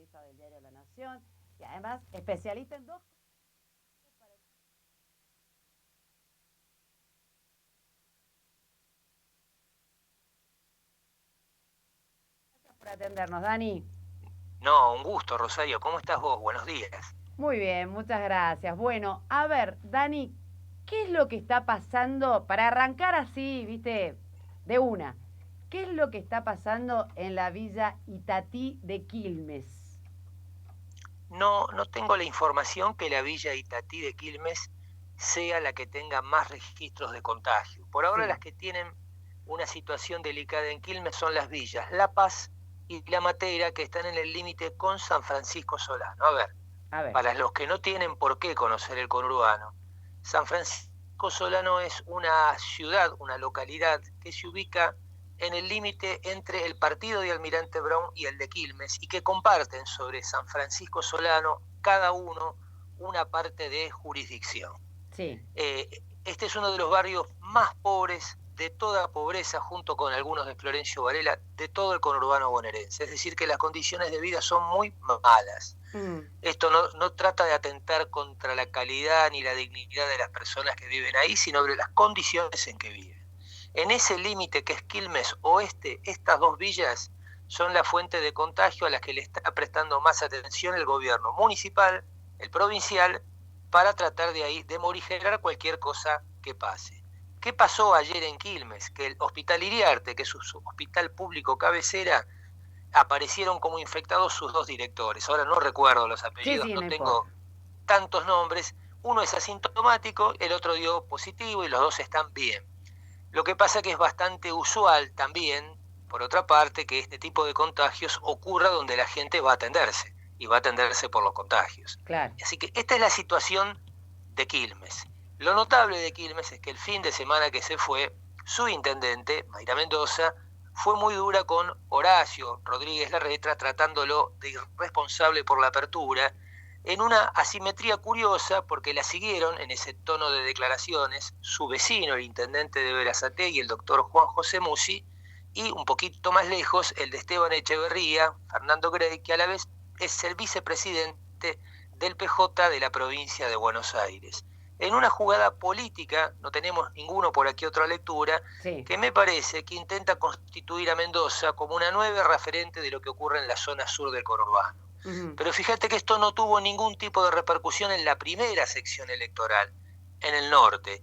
periodista del diario La Nación y además especialista en dos. Gracias por atendernos, Dani. No, un gusto, Rosario. ¿Cómo estás vos? Buenos días. Muy bien, muchas gracias. Bueno, a ver, Dani, ¿qué es lo que está pasando? Para arrancar así, viste, de una, ¿qué es lo que está pasando en la villa Itatí de Quilmes? No tengo la información que la Villa Itatí de Quilmes sea la que tenga más registros de contagio. Por ahora Sí, las que tienen una situación delicada en Quilmes son las villas La Paz y La Matera, que están en el límite con San Francisco Solano. A ver, a ver, para los que no tienen por qué conocer el conurbano, San Francisco Solano es una ciudad, una localidad que se ubica en el límite entre el partido de Almirante Brown y el de Quilmes y que comparten sobre San Francisco Solano cada uno una parte de jurisdicción. sí, Este es uno de los barrios más pobres de toda pobreza, junto con algunos de Florencio Varela, de todo el conurbano bonaerense. Es decir, que las condiciones de vida son muy malas. mm, Esto no trata de atentar contra la calidad ni la dignidad de las personas que viven ahí, sino de las condiciones en que viven. En ese límite que es Quilmes Oeste, estas dos villas son la fuente de contagio a las que le está prestando más atención el gobierno municipal, el provincial, para tratar de ahí de morigerar cualquier cosa que pase. ¿Qué pasó ayer en Quilmes? Que el Hospital Iriarte, que es su hospital público cabecera, aparecieron como infectados sus dos directores. Ahora no recuerdo los sí, apellidos, sí, no no tengo importa. tantos nombres. Uno es asintomático, el otro dio positivo y los dos están bien. Lo que pasa que es bastante usual también, por otra parte, que este tipo de contagios ocurra donde la gente va a atenderse y va a atenderse por los contagios. Claro. Así que esta es la situación de Quilmes. Lo notable de Quilmes es que el fin de semana que se fue, su intendente, Mayra Mendoza, fue muy dura con Horacio Rodríguez Larreta, tratándolo de irresponsable por la apertura, en una asimetría curiosa porque la siguieron en ese tono de declaraciones su vecino, el intendente de Berazategui, el doctor Juan José Musi, y un poquito más lejos el de Esteban Echeverría, Fernando Grey, que a la vez es el vicepresidente del PJ de la provincia de Buenos Aires. En una jugada política, no tenemos ninguno por aquí otra lectura, Sí. que me parece que intenta constituir a Mendoza como una nueva referente de lo que ocurre en la zona sur del conurbano. Ujú. Pero fíjate que esto no tuvo ningún tipo de repercusión en la primera sección electoral, en el norte.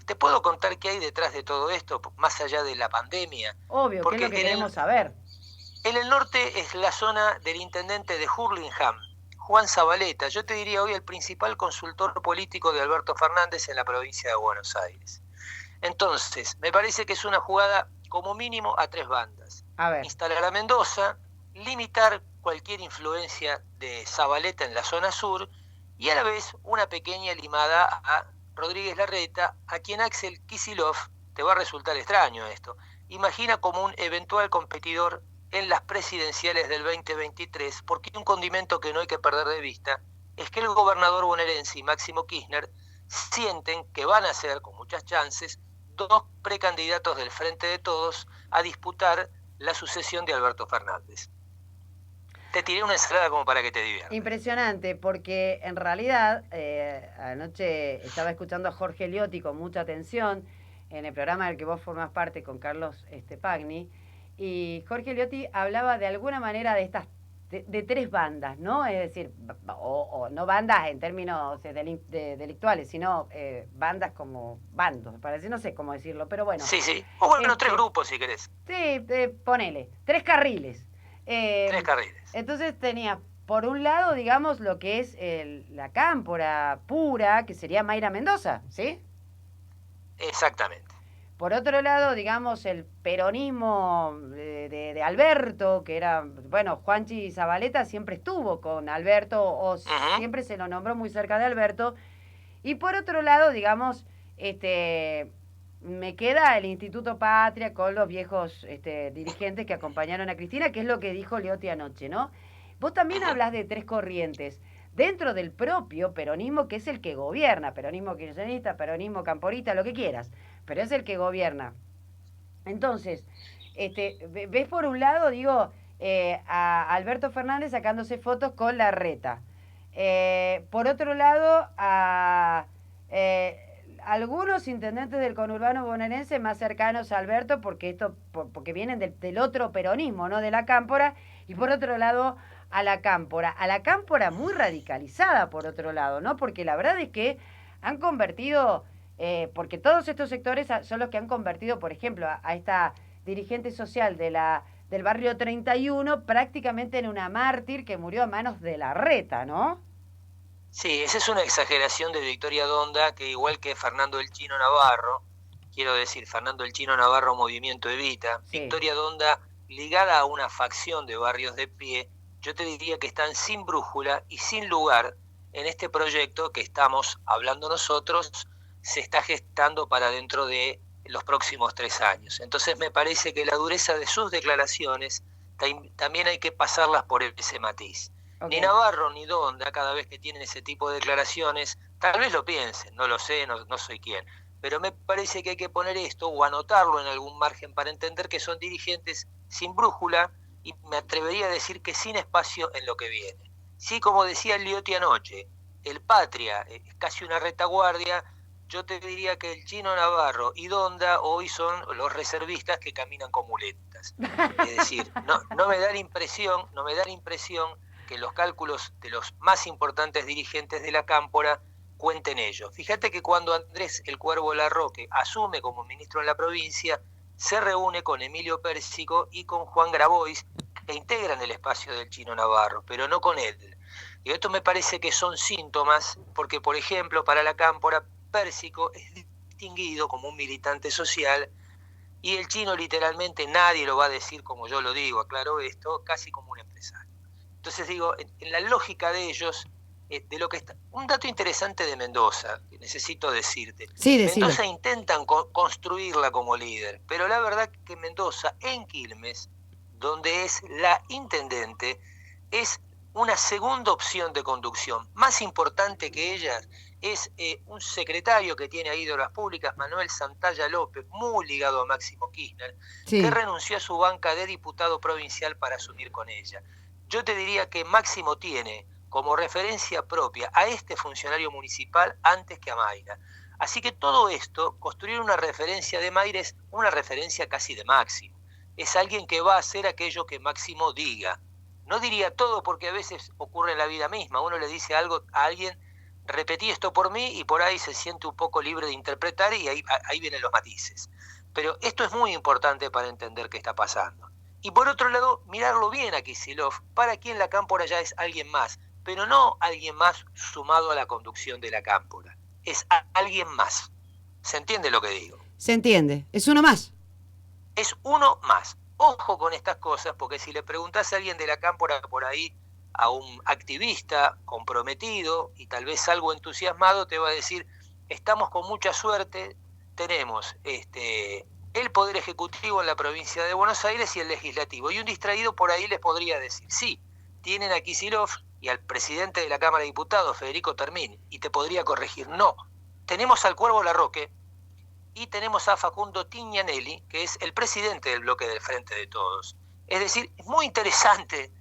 Te puedo contar qué hay detrás de todo esto, más allá de la pandemia, Obvio, ¿qué es lo porque que queremos saber? en el norte es la zona del intendente de Hurlingham, Juan Zabaleta, yo te diría hoy el principal consultor político de Alberto Fernández en la provincia de Buenos Aires. Entonces, me parece que es una jugada como mínimo a tres bandas. A ver, Instalar a Mendoza, limitar cualquier influencia de Zabaleta en la zona sur y a la vez una pequeña limada a Rodríguez Larreta, a quien Axel Kicillof, te va a resultar extraño esto, imagina como un eventual competidor en las presidenciales del 2023, porque un condimento que no hay que perder de vista es que el gobernador bonaerense y Máximo Kirchner sienten que van a ser, con muchas chances, dos precandidatos del Frente de Todos a disputar la sucesión de Alberto Fernández. Te tiré una ensalada como para que te diviertas. impresionante, porque en realidad anoche estaba escuchando a Jorge Liotti con mucha atención en el programa del que vos formás parte con Carlos Pagni, y Jorge Liotti hablaba de alguna manera de estas de tres bandas, ¿no? Es decir, o no bandas en términos delictuales, sino bandas como bandos, me parece, no sé cómo decirlo, pero bueno, Sí, sí. O bueno, tres este, grupos si querés. sí, ponele, tres carriles. Tres Eh, carriles. entonces tenía, por un lado, digamos, lo que es la cámpora pura, que sería Mayra Mendoza, ¿sí? Exactamente. Por otro lado, digamos, el peronismo de Alberto, que era, bueno, Juanchi Zabaleta siempre estuvo con Alberto, o Uh -huh. siempre se lo nombró muy cerca de Alberto. Y por otro lado, digamos, me queda el Instituto Patria con los viejos dirigentes que acompañaron a Cristina, que es lo que dijo Liotti anoche, ¿no? Vos Uh también -huh. hablas de tres corrientes dentro del propio peronismo, que es el que gobierna, peronismo kirchnerista, peronismo camporista, lo que quieras, pero es el que gobierna. Entonces, ves por un lado, digo, a Alberto Fernández sacándose fotos con Larreta. Por otro lado, a algunos intendentes del conurbano bonaerense más cercanos a Alberto, porque vienen del otro peronismo, ¿no? De la Cámpora, y por otro lado a la Cámpora muy radicalizada por otro lado, ¿no? Porque la verdad es que han convertido, porque todos estos sectores son los que han convertido, por ejemplo, a esta dirigente social del barrio 31 prácticamente en una mártir que murió a manos de Larreta, ¿no? Sí, esa es una exageración de Victoria Donda, que igual que Fernando el Chino Navarro, quiero decir, Fernando el Chino Navarro Movimiento Evita, sí. Victoria Donda ligada a una facción de barrios de pie, yo te diría que están sin brújula y sin lugar en este proyecto que estamos hablando nosotros, se está gestando para dentro de los próximos 3 años. Entonces me parece que la dureza de sus declaraciones también hay que pasarlas por ese matiz. Okay. Ni Navarro ni Donda, cada vez que tienen ese tipo de declaraciones, tal vez lo piensen, no lo sé, no soy quien, pero me parece que hay que poner esto o anotarlo en algún margen para entender que son dirigentes sin brújula y me atrevería a decir que sin espacio en lo que viene. Sí, como decía Liotti anoche, el Patria es casi una retaguardia, yo te diría que el Chino Navarro y Donda hoy son los reservistas que caminan con muletas. Es decir, no me da la impresión que los cálculos de los más importantes dirigentes de la Cámpora cuenten ellos. Fíjate que cuando Andrés el Cuervo Larroque asume como ministro en la provincia, se reúne con Emilio Pérsico y con Juan Grabois, que integran el espacio del Chino Navarro, pero no con él. Y esto me parece que son síntomas, porque por ejemplo para la Cámpora, Pérsico es distinguido como un militante social y el Chino literalmente nadie lo va a decir como yo lo digo, aclaro esto, casi como un empresario. Entonces digo, en la lógica de ellos, de lo que está... Un dato interesante de Mendoza, que necesito decirte. Sí, Mendoza intentan construirla como líder, pero la verdad que Mendoza, en Quilmes, donde es la intendente, es una segunda opción de conducción. Más importante que ellas es un secretario que tiene ahí de Obras Públicas, Manuel Santalla López, muy ligado a Máximo Kirchner, sí, que renunció a su banca de diputado provincial para asumir con ella. Yo te diría que Máximo tiene como referencia propia a este funcionario municipal antes que a Mayra. Así que todo esto, construir una referencia de Mayra es una referencia casi de Máximo. Es alguien que va a hacer aquello que Máximo diga. No diría todo porque a veces ocurre en la vida misma. Uno le dice algo a alguien, repetí esto por mí y por ahí se siente un poco libre de interpretar y ahí vienen los matices. Pero esto es muy importante para entender qué está pasando. Y por otro lado, mirarlo bien a Kicillof, para quien la Cámpora ya es alguien más, pero no alguien más sumado a la conducción de la Cámpora. Es alguien más. ¿Se entiende lo que digo? Se entiende, es uno más. Es uno más. Ojo con estas cosas, porque si le preguntás a alguien de la Cámpora por ahí, a un activista comprometido y tal vez algo entusiasmado, te va a decir, estamos con mucha suerte, tenemos el Poder Ejecutivo en la provincia de Buenos Aires y el Legislativo. Y un distraído por ahí les podría decir, sí, tienen a Kicillof y al presidente de la Cámara de Diputados, Federico Termín, y te podría corregir, no, tenemos al Cuervo Larroque y tenemos a Facundo Tignanelli, que es el presidente del bloque del Frente de Todos. Es decir, es muy interesante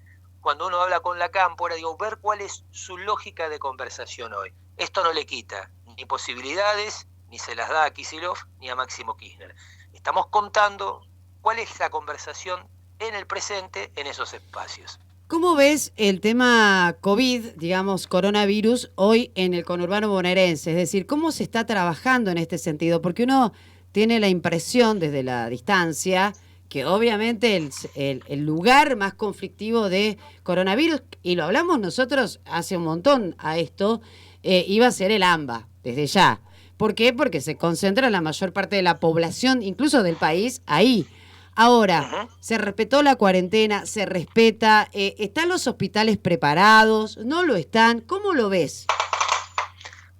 cuando uno habla con la Cámpora, ver cuál es su lógica de conversación hoy. Esto no le quita ni posibilidades, ni se las da a Kicillof, ni a Máximo Kirchner. Estamos contando cuál es la conversación en el presente en esos espacios. ¿Cómo ves el tema COVID, digamos, coronavirus, hoy en el conurbano bonaerense? Es decir, ¿cómo se está trabajando en este sentido? Porque uno tiene la impresión desde la distancia que obviamente el lugar más conflictivo de coronavirus, y lo hablamos nosotros hace un montón a esto, iba a ser el AMBA, desde ya. ¿Por qué? Porque se concentra la mayor parte de la población, incluso del país, ahí. Ahora, se respetó la cuarentena, se respeta, ¿están los hospitales preparados? ¿No lo están? ¿Cómo lo ves?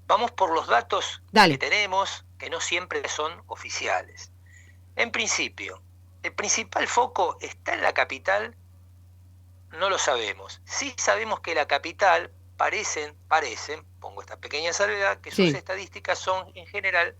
Vamos por los datos que tenemos, que no siempre son oficiales. En principio, ¿el principal foco está en la capital? No lo sabemos. Sí sabemos que la capital parecen, pongo esta pequeña salvedad, que sus estadísticas son en general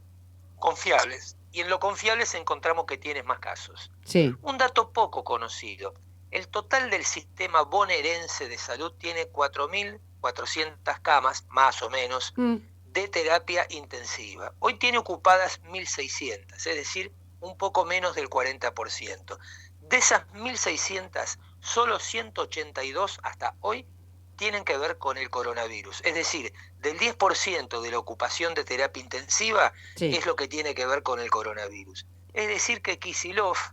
confiables. Y en lo confiables encontramos que tienes más casos. Sí. Un dato poco conocido. El total del sistema bonaerense de salud tiene 4.400 camas, más o menos, de terapia intensiva. Hoy tiene ocupadas 1.600, es decir, un poco menos del 40%. De esas 1.600, solo 182 hasta hoy tienen que ver con el coronavirus. Es decir, del 10% de la ocupación de terapia intensiva es lo que tiene que ver con el coronavirus. Es decir, que Kicillof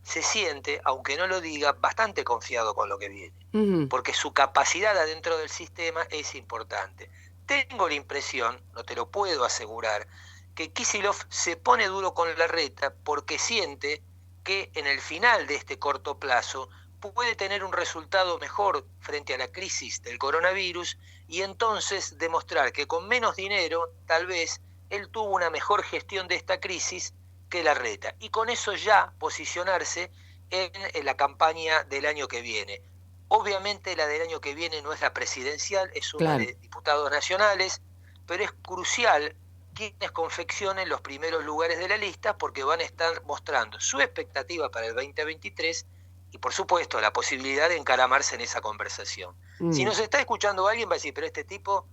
se siente, aunque no lo diga, bastante confiado con lo que viene, porque su capacidad adentro del sistema es importante. Tengo la impresión, no te lo puedo asegurar, que Kicillof se pone duro con Larreta porque siente que en el final de este corto plazo puede tener un resultado mejor frente a la crisis del coronavirus y entonces demostrar que con menos dinero tal vez él tuvo una mejor gestión de esta crisis que Larreta, y con eso ya posicionarse en la campaña del año que viene. Obviamente la del año que viene no es la presidencial, es una de diputados nacionales, pero es crucial quienes confeccionen los primeros lugares de la lista porque van a estar mostrando su expectativa para el 2023 y por supuesto la posibilidad de encaramarse en esa conversación. Si nos está escuchando alguien va a decir, pero este tipo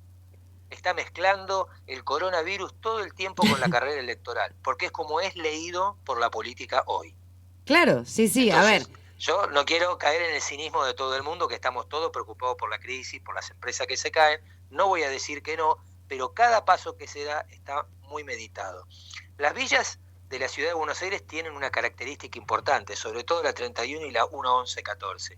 está mezclando el coronavirus todo el tiempo con la carrera electoral, porque es como es leído por la política hoy. Claro, sí, Entonces, a ver. Yo no quiero caer en el cinismo de todo el mundo, que estamos todos preocupados por la crisis, por las empresas que se caen, no voy a decir que no, pero cada paso que se da está muy meditado. Las villas de la ciudad de Buenos Aires tienen una característica importante, sobre todo la 31 y la 1-11-14.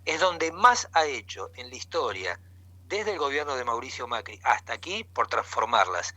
Es donde más ha hecho en la historia desde el gobierno de Mauricio Macri hasta aquí por transformarlas,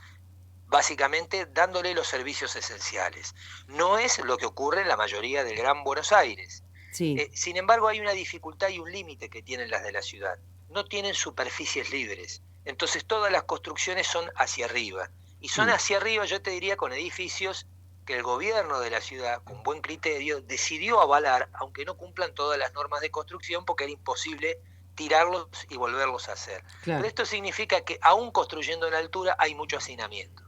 básicamente dándole los servicios esenciales. No es lo que ocurre en la mayoría del Gran Buenos Aires. Sin embargo, hay una dificultad y un límite que tienen las de la ciudad. No tienen superficies libres. Entonces todas las construcciones son hacia arriba. Y son hacia arriba, yo te diría, con edificios que el gobierno de la ciudad, con buen criterio, decidió avalar, aunque no cumplan todas las normas de construcción, porque era imposible tirarlos y volverlos a hacer. Pero esto significa que aún construyendo en altura hay mucho hacinamiento.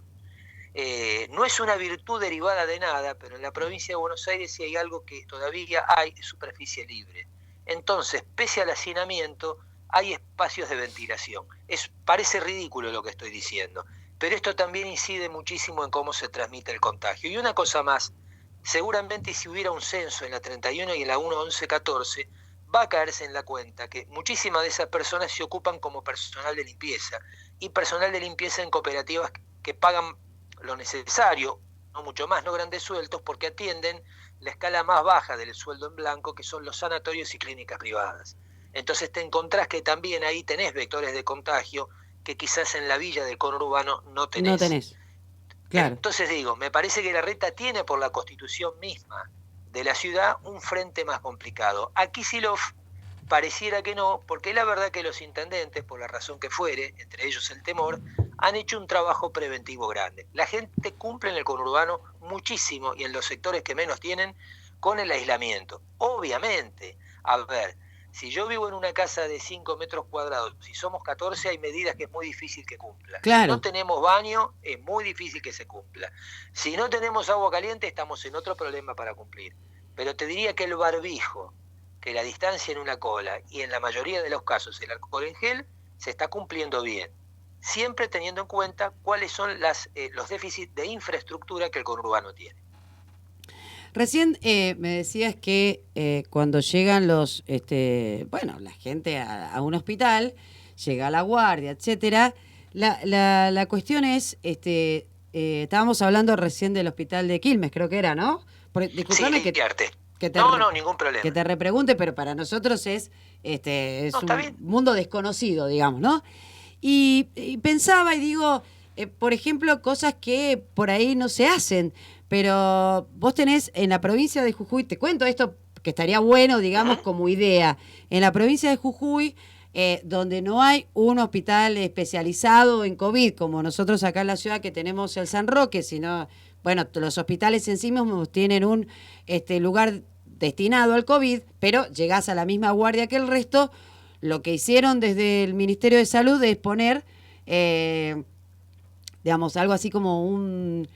No es una virtud derivada de nada, pero en la provincia de Buenos Aires sí hay algo que todavía hay, superficie libre. Entonces, pese al hacinamiento, hay espacios de ventilación. Parece ridículo lo que estoy diciendo, pero esto también incide muchísimo en cómo se transmite el contagio. Y una cosa más, seguramente si hubiera un censo en la 31 y en la 1-11-14, va a caerse en la cuenta que muchísimas de esas personas se ocupan como personal de limpieza, y personal de limpieza en cooperativas que pagan lo necesario, no mucho más, no grandes sueldos, porque atienden la escala más baja del sueldo en blanco, que son los sanatorios y clínicas privadas. Entonces te encontrás que también ahí tenés vectores de contagio que quizás en la villa del conurbano no tenés. No tenés. Claro. Entonces digo, me parece que Larreta tiene por la constitución misma de la ciudad un frente más complicado. A Kicillof pareciera que no, porque la verdad que los intendentes, por la razón que fuere, entre ellos el temor, han hecho un trabajo preventivo grande. La gente cumple en el conurbano muchísimo y en los sectores que menos tienen con el aislamiento. Obviamente, a ver, si yo vivo en una casa de 5 metros cuadrados, si somos 14 hay medidas que es muy difícil que cumpla. Claro. Si no tenemos baño, es muy difícil que se cumpla. Si no tenemos agua caliente, estamos en otro problema para cumplir. Pero te diría que el barbijo, que la distancia en una cola y en la mayoría de los casos el alcohol en gel, se está cumpliendo bien. Siempre teniendo en cuenta cuáles son los déficits de infraestructura que el conurbano tiene. Recién me decías que cuando llegan la gente a un hospital, llega la guardia, etcétera. La cuestión es, estábamos hablando recién del hospital de Quilmes, creo que era, ¿no? Disculpame sí, no, ningún problema. Que te repregunte, pero para nosotros es un mundo desconocido, digamos, ¿no? Y pensaba y digo, por ejemplo, cosas que por ahí no se hacen, pero vos tenés en la provincia de Jujuy, te cuento esto que estaría bueno, digamos, como idea, en la provincia de Jujuy, donde no hay un hospital especializado en COVID, como nosotros acá en la ciudad que tenemos el San Roque, sino, bueno, los hospitales en sí mismos tienen un lugar destinado al COVID, pero llegás a la misma guardia que el resto. Lo que hicieron desde el Ministerio de Salud es poner, digamos, algo así como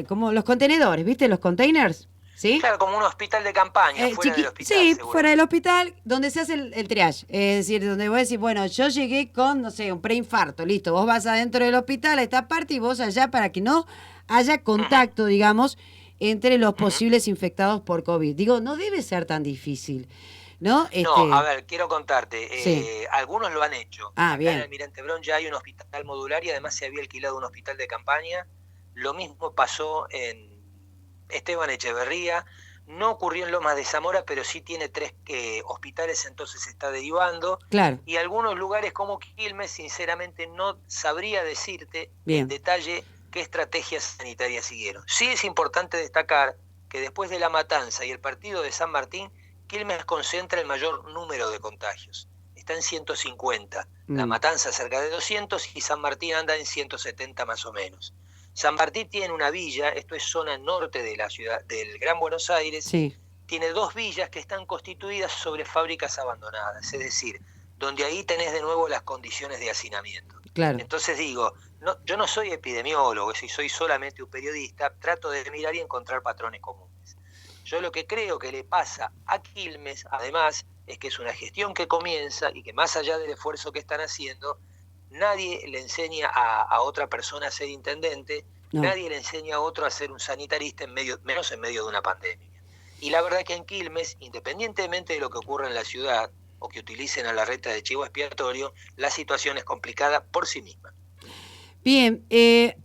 como los contenedores, ¿viste? Los containers. ¿sí? Claro, como un hospital de campaña, fuera del hospital, Sí, seguro. fuera del hospital, donde se hace el triage. Es decir, donde vos decís, bueno, yo llegué con, no sé, un preinfarto, listo. Vos vas adentro del hospital a esta parte y vos allá para que no haya contacto, digamos, entre los posibles infectados por COVID. Digo, no debe ser tan difícil, ¿no? No, a ver, quiero Sí. contarte, algunos lo han hecho. Ah, Acá en bien. Almirante Brown ya hay un hospital modular y además se había alquilado un hospital de campaña. Lo mismo pasó en Esteban Echeverría. No ocurrió en Lomas de Zamora, pero sí tiene 3 hospitales, entonces se está derivando. Claro, Y algunos lugares como Quilmes, sinceramente no sabría decirte en bien. detalle qué estrategias sanitarias siguieron. Sí es importante destacar que después de la matanza y el partido de San Martín, Quilmes concentra el mayor número de contagios. Está en 150. La Mm, Matanza cerca de 200 y San Martín anda en 170 más o menos. San Martín tiene una villa, esto es zona norte de la ciudad del Gran Buenos Aires, sí, tiene 2 villas que están constituidas sobre fábricas abandonadas, es decir, donde ahí tenés de nuevo las condiciones de hacinamiento. claro. Entonces digo, no, yo no soy epidemiólogo, si soy solamente un periodista, trato de mirar y encontrar patrones comunes. Yo lo que creo que le pasa a Quilmes, además, es que es una gestión que comienza y que más allá del esfuerzo que están haciendo, nadie le enseña a otra persona a ser intendente, No. nadie le enseña a otro a ser un sanitarista, menos en medio de una pandemia. Y la verdad que en Quilmes, independientemente de lo que ocurra en la ciudad o que utilicen a la reta de chivo expiatorio, la situación es complicada por sí misma. Bien,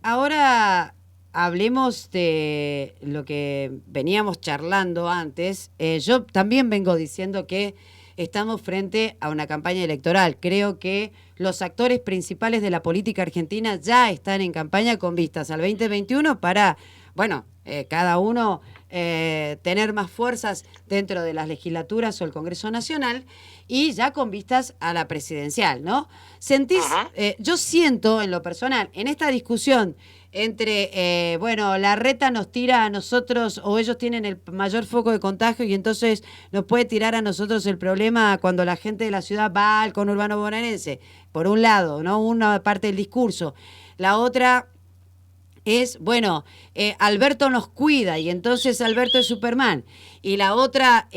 ahora hablemos de lo que veníamos charlando antes. Yo también vengo diciendo que estamos frente a una campaña electoral. Creo que los actores principales de la política argentina ya están en campaña con vistas al 2021 para, bueno, cada uno tener más fuerzas dentro de las legislaturas o el Congreso Nacional y ya con vistas a la presidencial, ¿no? Sentís, yo siento en lo personal, en esta discusión entre, bueno, la reta nos tira a nosotros o ellos tienen el mayor foco de contagio y entonces nos puede tirar a nosotros el problema cuando la gente de la ciudad va al conurbano bonaerense, por un lado, ¿no? Una parte del discurso. La otra es, bueno, Alberto nos cuida y entonces Alberto es Superman. Y la otra,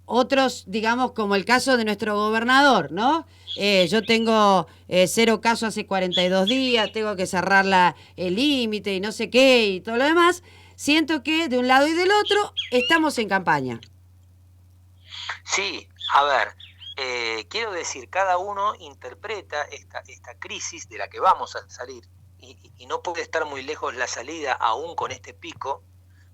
otros, digamos, como el caso de nuestro gobernador, ¿no? Yo tengo 0 casos hace 42 días, tengo que cerrar el límite y no sé qué y todo lo demás. Siento que de un lado y del otro estamos en campaña. Sí, a ver, quiero decir, cada uno interpreta esta crisis de la que vamos a salir y no puede estar muy lejos la salida aún con este pico,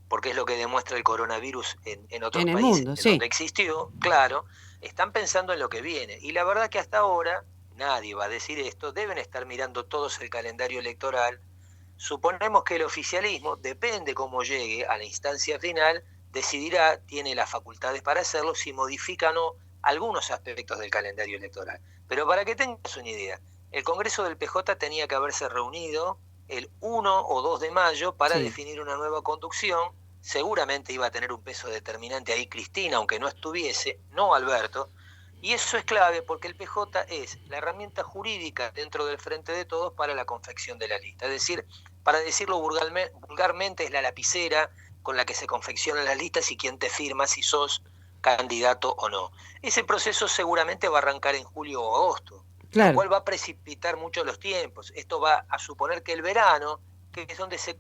porque es lo que demuestra el coronavirus en otros En el países mundo, en donde sí. existió, claro, están pensando en lo que viene. Y la verdad que hasta ahora, nadie va a decir esto, deben estar mirando todos el calendario electoral. Suponemos que el oficialismo, depende cómo llegue a la instancia final, decidirá, tiene las facultades para hacerlo, si modifica o no algunos aspectos del calendario electoral. Pero para que tengas una idea, el Congreso del PJ tenía que haberse reunido el 1 o 2 de mayo para Sí. definir una nueva conducción. Seguramente iba a tener un peso determinante ahí Cristina, aunque no estuviese, no Alberto. Y eso es clave porque el PJ es la herramienta jurídica dentro del Frente de Todos para la confección de la lista. Es decir, para decirlo vulgarmente, es la lapicera con la que se confeccionan las listas y quién te firma si sos candidato o no. Ese proceso seguramente va a arrancar en julio o agosto, lo Claro. cual va a precipitar mucho los tiempos. Esto va a suponer que el verano, que es donde se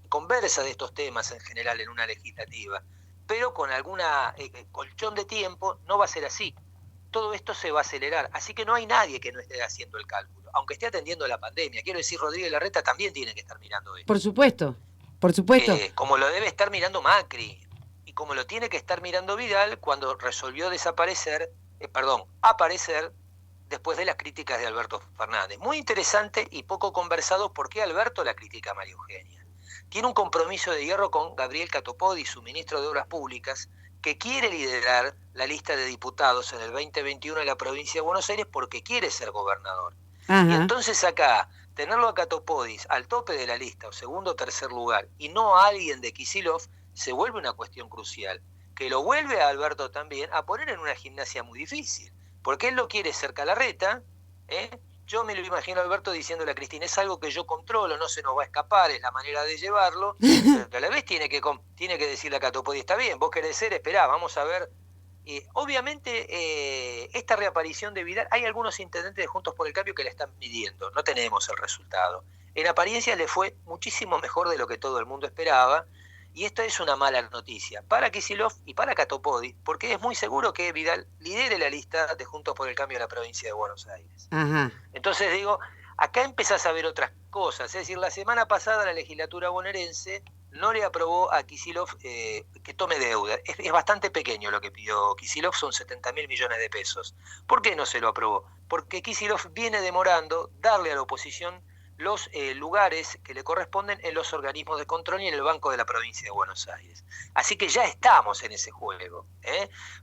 conversa de estos temas en general en una legislativa, pero con alguna colchón de tiempo, no va a ser así. Todo esto se va a acelerar, así que no hay nadie que no esté haciendo el cálculo, aunque esté atendiendo la pandemia. Quiero decir, Rodríguez Larreta también tiene que estar mirando esto, Por supuesto, por supuesto. como lo debe estar mirando Macri, y como lo tiene que estar mirando Vidal cuando resolvió aparecer después de las críticas de Alberto Fernández. Muy interesante y poco conversado por qué Alberto la critica a María Eugenia. Tiene un compromiso de hierro con Gabriel Catopodis, su ministro de Obras Públicas, que quiere liderar la lista de diputados en el 2021 en la provincia de Buenos Aires porque quiere ser gobernador. Ajá. Y entonces acá, tenerlo a Catopodis al tope de la lista, o segundo o tercer lugar, y no a alguien de Kicillof, se vuelve una cuestión crucial, que lo vuelve a Alberto también a poner en una gimnasia muy difícil, porque él lo quiere cerca a Larreta, yo me lo imagino a Alberto diciéndole a Cristina, es algo que yo controlo, no se nos va a escapar, es la manera de llevarlo, pero a la vez tiene que decirle a Catopodi, está bien, vos querés ser, esperá, vamos a ver. Obviamente, esta reaparición de Vidal, hay algunos intendentes de Juntos por el Cambio que la están midiendo, no tenemos el resultado. En apariencia le fue muchísimo mejor de lo que todo el mundo esperaba, y esto es una mala noticia para Kicillof y para Catopodi, porque es muy seguro que Vidal lidere la lista de Juntos por el Cambio en la provincia de Buenos Aires. Ajá. Entonces digo, acá empezás a ver otras cosas, es decir, la semana pasada la legislatura bonaerense no le aprobó a Kicillof que tome deuda. Es bastante pequeño lo que pidió Kicillof, son 70.000 millones de pesos. ¿Por qué no se lo aprobó? Porque Kicillof viene demorando darle a la oposición los lugares que le corresponden en los organismos de control y en el Banco de la Provincia de Buenos Aires. Así que ya estamos en ese juego,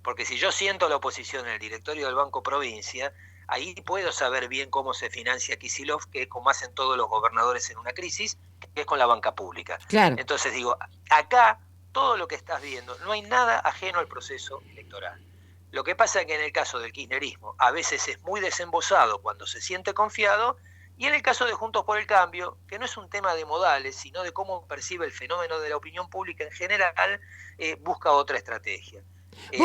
porque si yo siento a la oposición en el directorio del Banco Provincia, ahí puedo saber bien cómo se financia Kicillof, que es como hacen todos los gobernadores en una crisis, que es con la banca pública. Claro. Entonces digo, acá todo lo que estás viendo, no hay nada ajeno al proceso electoral. Lo que pasa es que en el caso del kirchnerismo a veces es muy desembosado cuando se siente confiado, y en el caso de Juntos por el Cambio, que no es un tema de modales, sino de cómo percibe el fenómeno de la opinión pública en general, busca otra estrategia.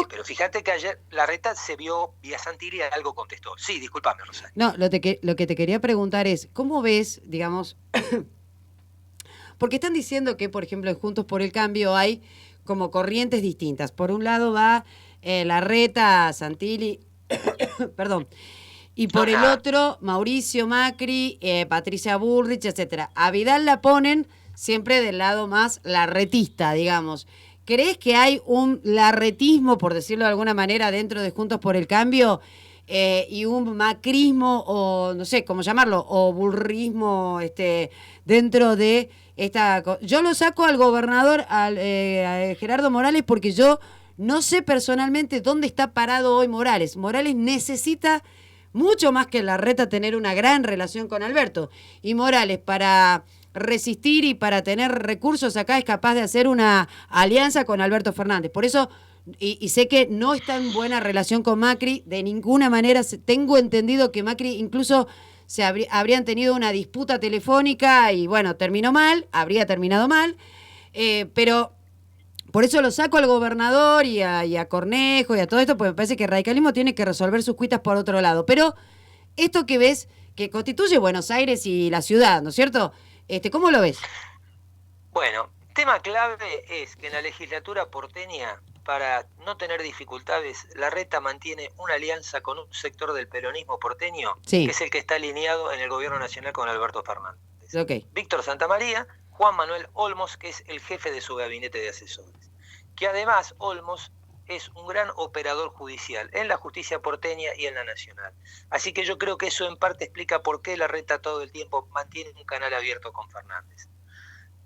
Pero fíjate que ayer Larreta se vio vía Santilli y algo contestó. Sí, discúlpame, Rosario. No, lo que te quería preguntar es, ¿cómo ves, digamos, porque están diciendo que, por ejemplo, en Juntos por el Cambio hay como corrientes distintas? Por un lado va Larreta, Santilli, perdón, y por el otro, Mauricio Macri, Patricia Bullrich, etcétera. A Vidal la ponen siempre del lado más larretista, digamos. ¿Crees que hay un larretismo, por decirlo de alguna manera, dentro de Juntos por el Cambio y un macrismo, o no sé cómo llamarlo, o burrismo dentro de esta... Yo lo saco al gobernador, a Gerardo Morales, porque yo no sé personalmente dónde está parado hoy Morales. Morales necesita mucho más que Larreta tener una gran relación con Alberto. Y Morales, para resistir y para tener recursos acá, es capaz de hacer una alianza con Alberto Fernández. Por eso, y sé que no está en buena relación con Macri, de ninguna manera. Tengo entendido que Macri incluso habrían tenido una disputa telefónica y bueno, habría terminado mal, pero... Por eso lo saco al gobernador y a Cornejo y a todo esto, porque me parece que el radicalismo tiene que resolver sus cuitas por otro lado. Pero esto que ves, que constituye Buenos Aires y la ciudad, ¿no es cierto? ¿Cómo lo ves? Bueno, tema clave es que en la legislatura porteña, para no tener dificultades, Larreta mantiene una alianza con un sector del peronismo porteño, sí, que es el que está alineado en el gobierno nacional con Alberto Fernández. Okay. Víctor Santamaría, Juan Manuel Olmos, que es el jefe de su gabinete de asesores. Que además Olmos es un gran operador judicial en la justicia porteña y en la nacional. Así que yo creo que eso en parte explica por qué Larreta todo el tiempo mantiene un canal abierto con Fernández.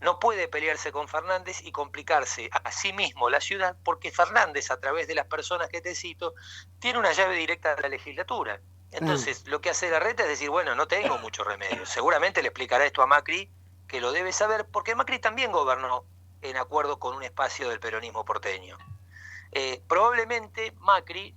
No puede pelearse con Fernández y complicarse a sí mismo la ciudad, porque Fernández, a través de las personas que te cito, tiene una llave directa a la legislatura. Entonces, lo que hace Larreta es decir, bueno, no tengo mucho remedio. Seguramente le explicará esto a Macri, que lo debe saber, porque Macri también gobernó en acuerdo con un espacio del peronismo porteño. Probablemente Macri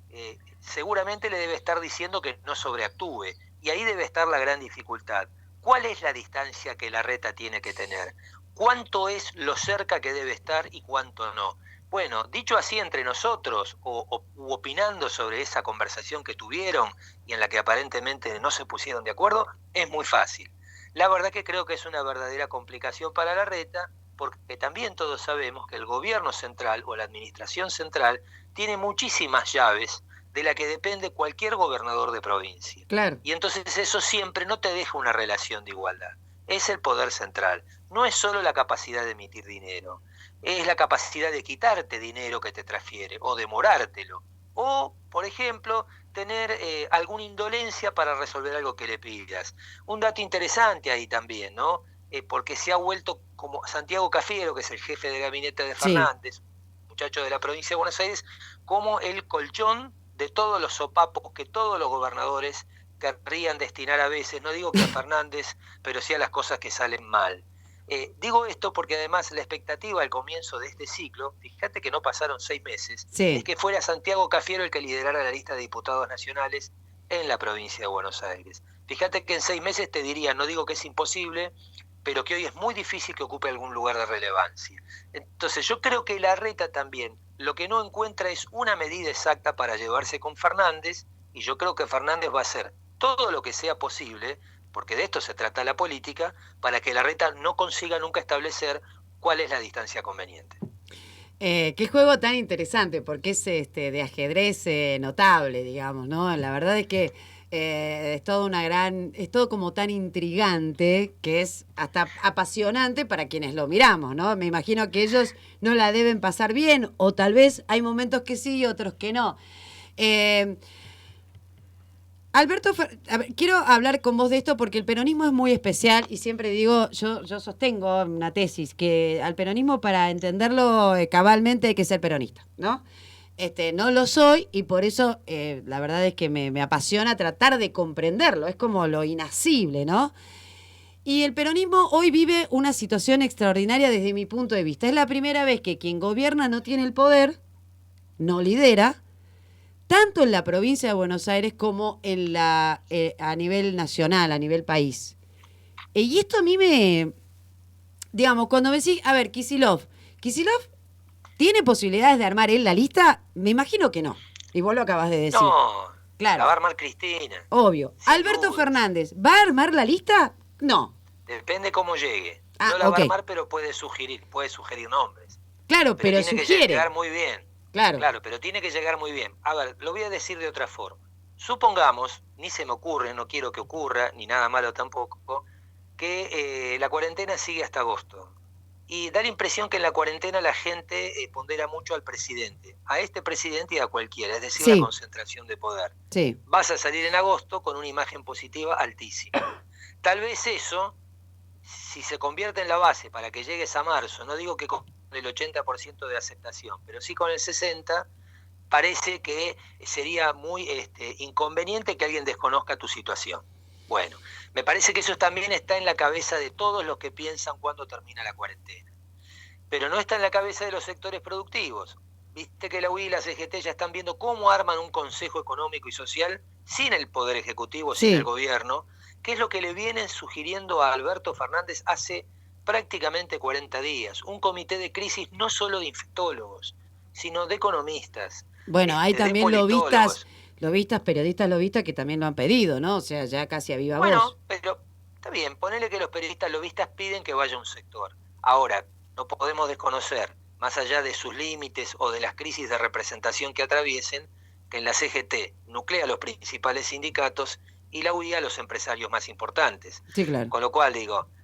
seguramente le debe estar diciendo que no sobreactúe, y ahí debe estar la gran dificultad. ¿Cuál es la distancia que Larreta tiene que tener? ¿Cuánto es lo cerca que debe estar y cuánto no? Bueno, dicho así entre nosotros, o opinando sobre esa conversación que tuvieron y en la que aparentemente no se pusieron de acuerdo, es muy fácil. La verdad que creo que es una verdadera complicación para Larreta, porque también todos sabemos que el gobierno central o la administración central tiene muchísimas llaves de la que depende cualquier gobernador de provincia. Claro. Y entonces eso siempre no te deja una relación de igualdad. Es el poder central. No es solo la capacidad de emitir dinero, es la capacidad de quitarte dinero que te transfiere o demorártelo. O, por ejemplo, tener alguna indolencia para resolver algo que le pidas. Un dato interesante ahí también, ¿no? Porque se ha vuelto como Santiago Cafiero, que es el jefe de gabinete de Fernández, sí, muchacho de la provincia de Buenos Aires, como el colchón de todos los sopapos que todos los gobernadores querrían destinar a veces, no digo que a Fernández, pero sí a las cosas que salen mal. Digo esto porque además la expectativa al comienzo de este ciclo, fíjate que no pasaron 6 meses, sí, es que fuera Santiago Cafiero el que liderara la lista de diputados nacionales en la provincia de Buenos Aires. Fíjate que en 6 meses te diría, no digo que es imposible, pero que hoy es muy difícil que ocupe algún lugar de relevancia. Entonces yo creo que Larreta también lo que no encuentra es una medida exacta para llevarse con Fernández, y yo creo que Fernández va a hacer todo lo que sea posible, porque de esto se trata la política, para que Larreta no consiga nunca establecer cuál es la distancia conveniente. Qué juego tan interesante, porque es de ajedrez notable, digamos, ¿no? La verdad es que es todo como tan intrigante que es hasta apasionante para quienes lo miramos, ¿no? Me imagino que ellos no la deben pasar bien, o tal vez hay momentos que sí y otros que no. Alberto, a ver, quiero hablar con vos de esto porque el peronismo es muy especial y siempre digo, yo sostengo una tesis, que al peronismo para entenderlo cabalmente hay que ser peronista, ¿no? No lo soy y por eso la verdad es que me apasiona tratar de comprenderlo, es como lo inasible, ¿no? Y el peronismo hoy vive una situación extraordinaria desde mi punto de vista. Es la primera vez que quien gobierna no tiene el poder, no lidera, tanto en la provincia de Buenos Aires como en a nivel nacional, a nivel país. Y esto a mí digamos, cuando me decís, a ver, Kicillof ¿tiene posibilidades de armar él la lista? Me imagino que no. Y vos lo acabas de decir. No, claro. La va a armar Cristina. Obvio. Sin Alberto duda. Fernández, ¿va a armar la lista? No. Depende cómo llegue. No la va a armar, pero puede sugerir nombres. Claro, pero tiene sugiere. que llegar muy bien. Claro, pero tiene que llegar muy bien. A ver, lo voy a decir de otra forma. Supongamos, ni se me ocurre, no quiero que ocurra, ni nada malo tampoco, que la cuarentena sigue hasta agosto. Y da la impresión que en la cuarentena la gente pondera mucho al presidente, a este presidente y a cualquiera, es decir, la concentración de poder. Sí. Vas a salir en agosto con una imagen positiva altísima. Tal vez eso, si se convierte en la base para que llegues a marzo, no digo que con el 80% de aceptación, pero sí con el 60%, parece que sería muy inconveniente que alguien desconozca tu situación. Bueno, me parece que eso también está en la cabeza de todos los que piensan cuándo termina la cuarentena. Pero no está en la cabeza de los sectores productivos. Viste que la UI y la CGT ya están viendo cómo arman un Consejo Económico y Social sin el Poder Ejecutivo, sin el gobierno, que es lo que le vienen sugiriendo a Alberto Fernández hace prácticamente 40 días. Un comité de crisis no solo de infectólogos, sino de economistas. Bueno, hay también lobistas, periodistas lobistas que también lo han pedido, ¿no? O sea, ya casi a viva voz. Bueno, pero está bien, ponele que los periodistas lobistas piden que vaya un sector. Ahora, no podemos desconocer, más allá de sus límites o de las crisis de representación que atraviesen, que en la CGT nuclea a los principales sindicatos y la UI a los empresarios más importantes. Sí, claro. Con lo cual,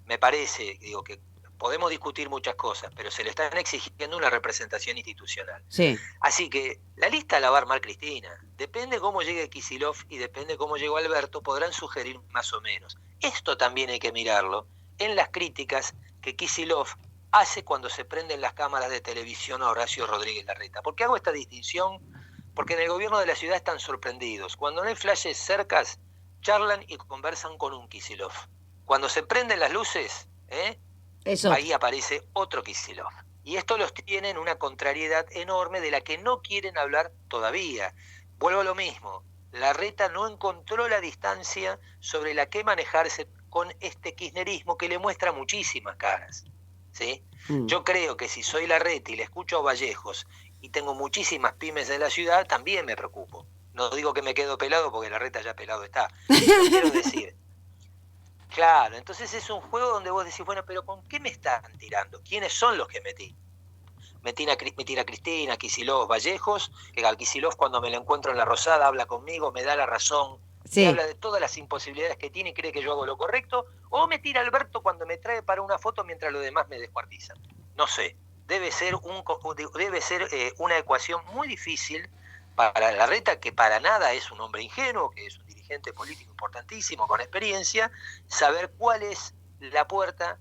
me parece, que podemos discutir muchas cosas, pero se le están exigiendo una representación institucional. Sí. Así que la lista la va a armar Cristina. Depende cómo llegue Kicillof y depende cómo llegó Alberto, podrán sugerir más o menos. Esto también hay que mirarlo en las críticas que Kicillof hace cuando se prenden las cámaras de televisión a Horacio Rodríguez Larreta. ¿Por qué hago esta distinción? Porque en el gobierno de la ciudad están sorprendidos. Cuando no hay flashes cercas, charlan y conversan con un Kicillof. Cuando se prenden las luces, ahí aparece otro Kicillof. Y esto los tiene en una contrariedad enorme de la que no quieren hablar todavía. Vuelvo a lo mismo. Larreta no encontró la distancia sobre la que manejarse con este kirchnerismo que le muestra muchísimas caras. ¿Sí? Yo creo que si soy Larreta y le escucho a Vallejos y tengo muchísimas pymes en la ciudad, también me preocupo. No digo que me quedo pelado porque Larreta ya pelado está. Pero quiero decir, claro, entonces es un juego donde vos decís, bueno, pero ¿con qué me están tirando? ¿Quiénes son los que metí? Me tira Cristina, Kicillof, Vallejos, que al Kicillof cuando me lo encuentro en la Rosada habla conmigo, me da la razón, me habla de todas las imposibilidades que tiene y cree que yo hago lo correcto, o me tira Alberto cuando me trae para una foto mientras los demás me descuartizan. No sé, debe ser una ecuación muy difícil para Larreta, que para nada es un hombre ingenuo, que es un dirigente político importantísimo, con experiencia, saber cuál es la puerta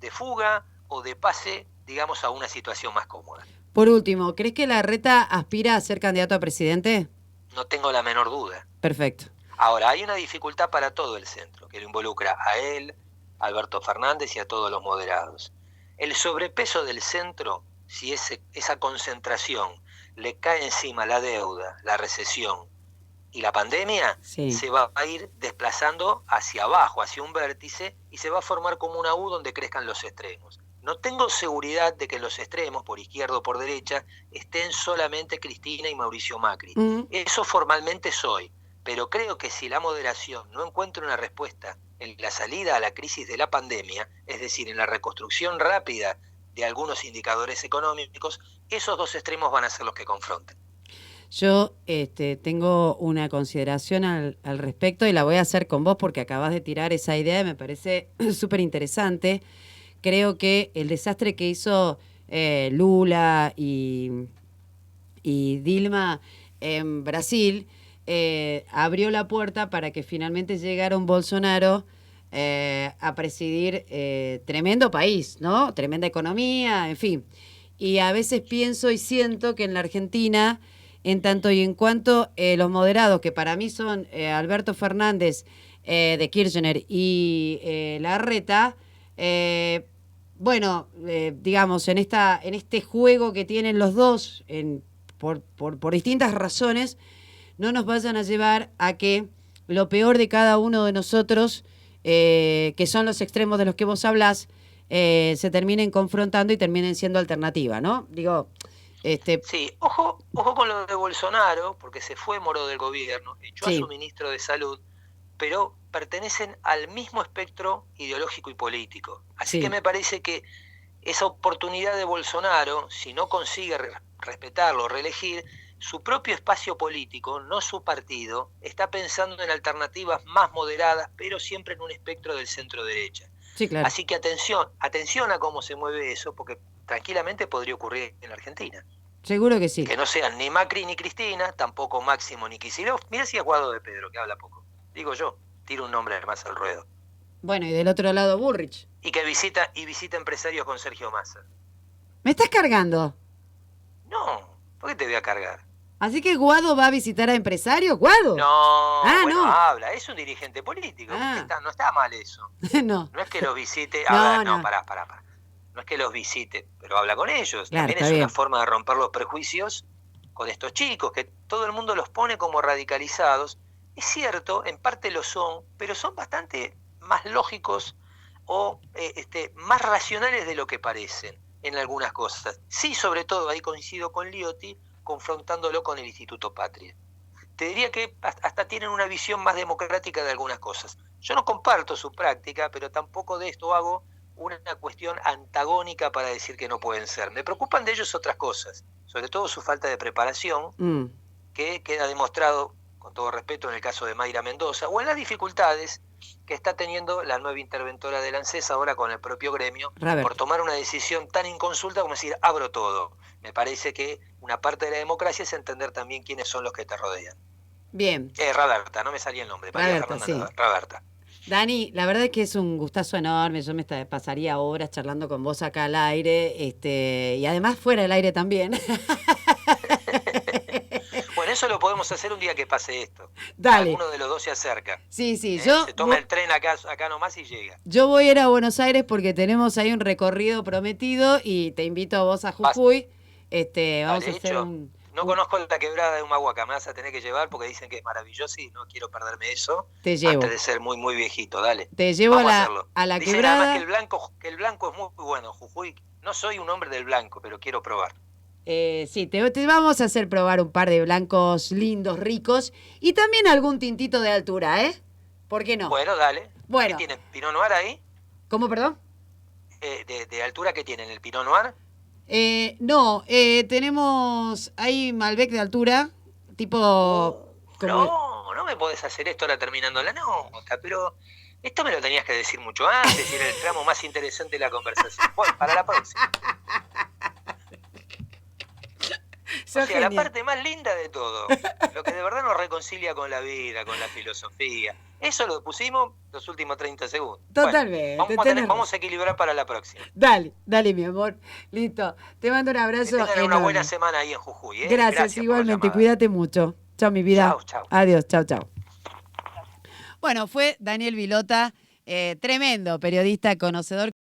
de fuga o de pase, digamos, a una situación más cómoda. Por último, ¿crees que Larreta aspira a ser candidato a presidente? No tengo la menor duda. Perfecto. Ahora, hay una dificultad para todo el centro, que lo involucra a él, a Alberto Fernández y a todos los moderados. El sobrepeso del centro, si esa concentración le cae encima la deuda, la recesión y la pandemia, Sí. se va a ir desplazando hacia abajo, hacia un vértice, y se va a formar como una U donde crezcan los extremos. No tengo seguridad de que los extremos, por izquierda o por derecha, estén solamente Cristina y Mauricio Macri. Eso formalmente soy, pero creo que si la moderación no encuentra una respuesta en la salida a la crisis de la pandemia, es decir, en la reconstrucción rápida de algunos indicadores económicos, esos dos extremos van a ser los que confronten. Yo tengo una consideración al respecto y la voy a hacer con vos porque acabas de tirar esa idea y me parece súper interesante. Creo que el desastre que hizo Lula y Dilma en Brasil abrió la puerta para que finalmente llegara un Bolsonaro a presidir tremendo país, ¿no? Tremenda economía, en fin. Y a veces pienso y siento que en la Argentina, en tanto y en cuanto los moderados, que para mí son Alberto Fernández de Kirchner y Larreta, digamos, en este juego que tienen los dos, por distintas razones, no nos vayan a llevar a que lo peor de cada uno de nosotros, que son los extremos de los que vos hablás, se terminen confrontando y terminen siendo alternativa, ¿no? Digo, Sí, ojo con lo de Bolsonaro, porque se fue Moro del gobierno, echó a Sí. su ministro de Salud, pero pertenecen al mismo espectro ideológico y político. Así Sí. que me parece que esa oportunidad de Bolsonaro, si no consigue respetarlo, reelegir, su propio espacio político, no su partido, está pensando en alternativas más moderadas, pero siempre en un espectro del centro-derecha. Sí, claro. Así que atención a cómo se mueve eso, porque tranquilamente podría ocurrir en Argentina. Seguro que sí. Que no sean ni Macri ni Cristina, tampoco Máximo ni Kicillof. Mira si es Guado de Pedro, que habla poco. Digo yo, tiro un nombre más al ruedo. Bueno, y del otro lado Bullrich. Y que visita empresarios con Sergio Massa. ¿Me estás cargando? No, ¿por qué te voy a cargar? ¿Así que Guado va a visitar a empresarios? ¿Guado? No, No. habla, es un dirigente político. No está mal eso. No. No es que los visite, No. pará. No es que los visite, pero habla con ellos. Claro, También está es bien. una forma de romper los prejuicios con estos chicos, que todo el mundo los pone como radicalizados. Es cierto, en parte lo son, pero son bastante más lógicos o más racionales de lo que parecen en algunas cosas. Sí, sobre todo, ahí coincido con Liotti, confrontándolo con el Instituto Patria. Te diría que hasta tienen una visión más democrática de algunas cosas. Yo no comparto su práctica, pero tampoco de esto hago una cuestión antagónica para decir que no pueden ser. Me preocupan de ellos otras cosas, sobre todo su falta de preparación, que queda demostrado, con todo respeto, en el caso de Mayra Mendoza, o en las dificultades que está teniendo la nueva interventora del ANSES ahora con el propio gremio, por tomar una decisión tan inconsulta como decir, abro todo. Me parece que una parte de la democracia es entender también quiénes son los que te rodean. Bien. Raberta, no me salía el nombre. Raberta, sí. Raberta. Dani, la verdad es que es un gustazo enorme. Yo me pasaría horas charlando con vos acá al aire, y además fuera del aire también. Bueno, eso lo podemos hacer un día que pase esto. Dale. Alguno de los dos se acerca. Sí. Se toma el tren acá nomás y llega. Yo voy a ir a Buenos Aires porque tenemos ahí un recorrido prometido y te invito a vos a Jujuy. Vamos a hacer No conozco la quebrada de Humahuaca, me vas a tener que llevar porque dicen que es maravilloso y no quiero perderme eso. Te llevo. Antes de ser muy, muy viejito, dale. Te llevo Vamos a la dicen quebrada. Además que el blanco es muy bueno, Jujuy. No soy un hombre del blanco, pero quiero probar. Sí, te vamos a hacer probar un par de blancos lindos, ricos y también algún tintito de altura, ¿eh? ¿Por qué no? Bueno, dale. Bueno. ¿Qué tiene? ¿Pinot Noir ahí? ¿Cómo, perdón? ¿De altura qué tienen? ¿El Pinot Noir? No, tenemos ahí Malbec de altura, tipo... No me podés hacer esto ahora terminando la nota, pero esto me lo tenías que decir mucho antes y era el tramo más interesante de la conversación. Bueno, para la próxima. O sea, la parte más linda de todo, lo que de verdad nos reconcilia con la vida, con la filosofía. Eso lo pusimos los últimos 30 segundos. Totalmente. Bueno, vamos a equilibrar para la próxima. Dale, mi amor. Listo. Te mando un abrazo. Que tengan una buena semana ahí en Jujuy. Gracias igualmente. Cuídate mucho. Chao, mi vida. Chao. Adiós, chao. Bueno, fue Daniel Vilota, tremendo periodista, conocedor.